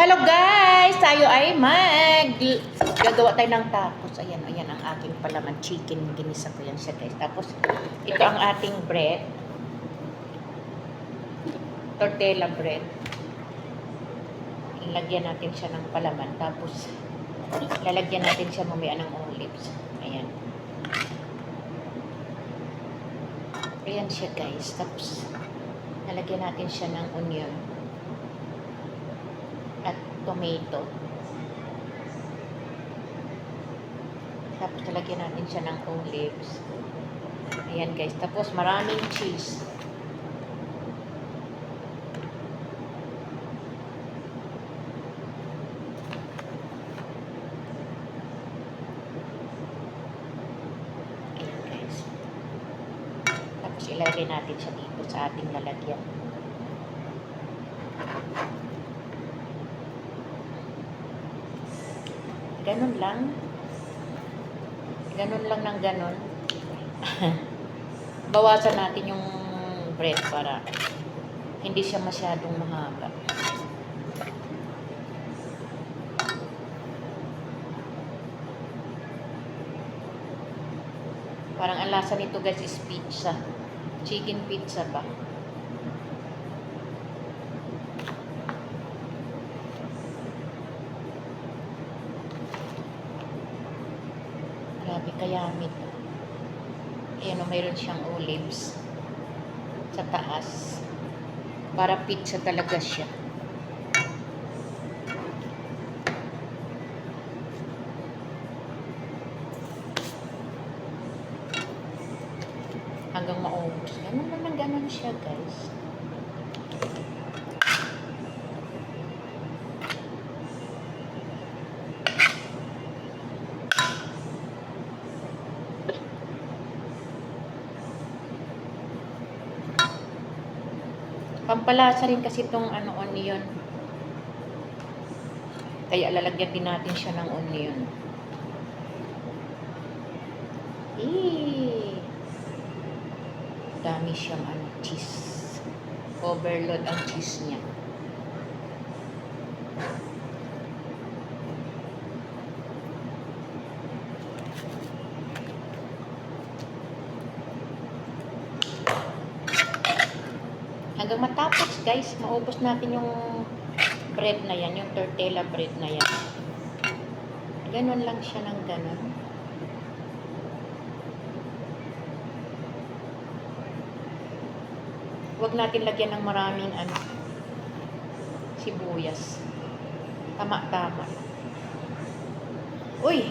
Hello guys! Tayo ay gagawa tayo ng tacos. Ayan, ayan ang aking palaman. Chicken, ginisa ko yan siya guys. Tapos, ito ang ating bread. Tortilla bread. Lagyan natin siya ng palaman. Tapos, lalagyan natin siya mamaya ng olives. Ayan. Ayan siya guys. Tapos, lalagyan natin siya ng onion at tomato. Tapos talagyan natin siya ng olives. Ayan guys. Tapos maraming cheese. Ayan guys. Tapos ilagay natin siya dito sa ating lalagyan. Ganun lang. Ganun lang ng ganun. Bawasan natin yung bread para hindi siya masyadong mahaba. Parang ang lasa nito guys is pizza. Chicken pizza ba? Grabe kayamit. Ayan o, mayroon siyang olives sa taas. Para pizza talaga siya. Hanggang maubos. Ganun naman, ganun siya guys. Pampalasa rin kasi itong onion. Kaya lalagyan din natin siya ng onion. Dami siyang cheese. Overload ang cheese niya. Hanggang matapos guys, maubos natin yung bread na yan, yung tortilla bread na yan. Ganon lang siya ng ganon. Huwag natin lagyan ng maraming sibuyas. Tama-tama. Uy!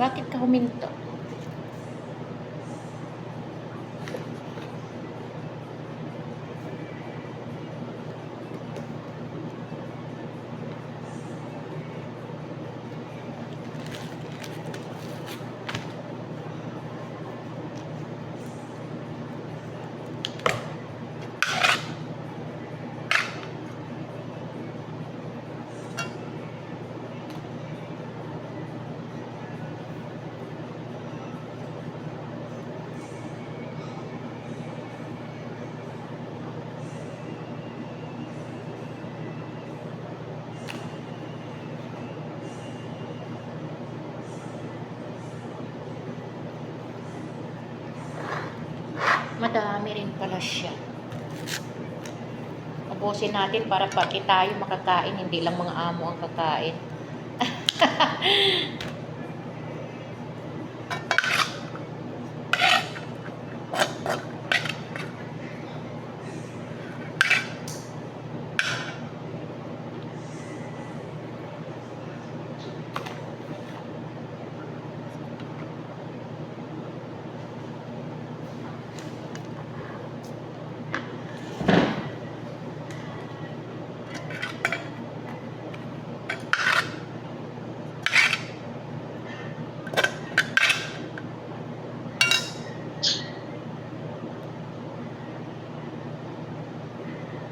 Bakit ka huminto? Madami rin pala siya. Ubusin natin para pati tayo makakain, hindi lang mga amo ang kakain.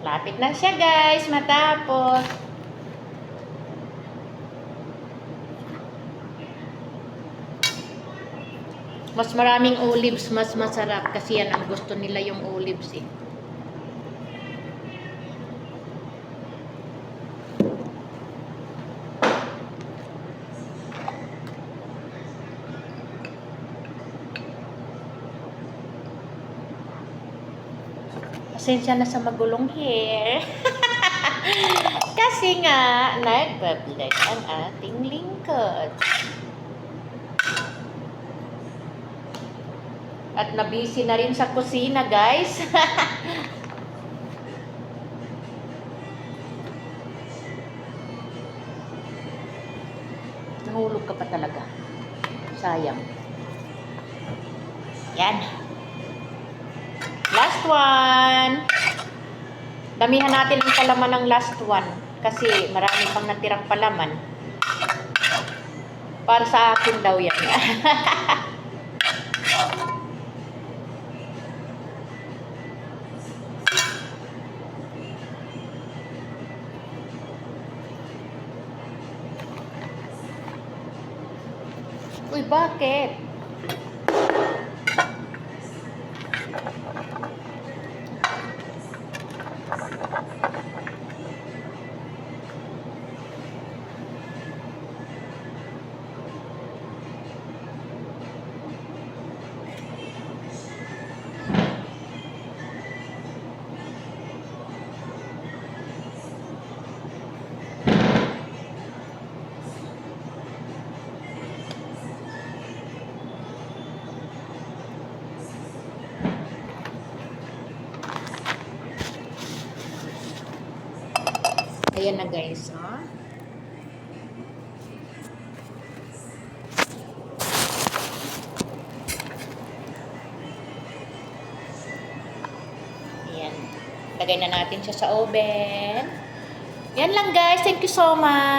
Lapit na siya guys, matapos. Mas maraming olives, mas masarap kasi yan ang gusto nila yung olives eh. Pasensya na sa magulong hair. Kasi nga, nagbablog ang ating lingkod. At nabisi na rin sa kusina, guys. Nahulog ka pa talaga. Sayang. Yan. Last one. Damihan natin ang palaman ng last one. Kasi marami pang natirang palaman. Para sa akin daw yan. Uy, bakit? Ayan na, guys, ha? Ayan. Lagay na natin siya sa oven. Yan lang, guys. Thank you so much.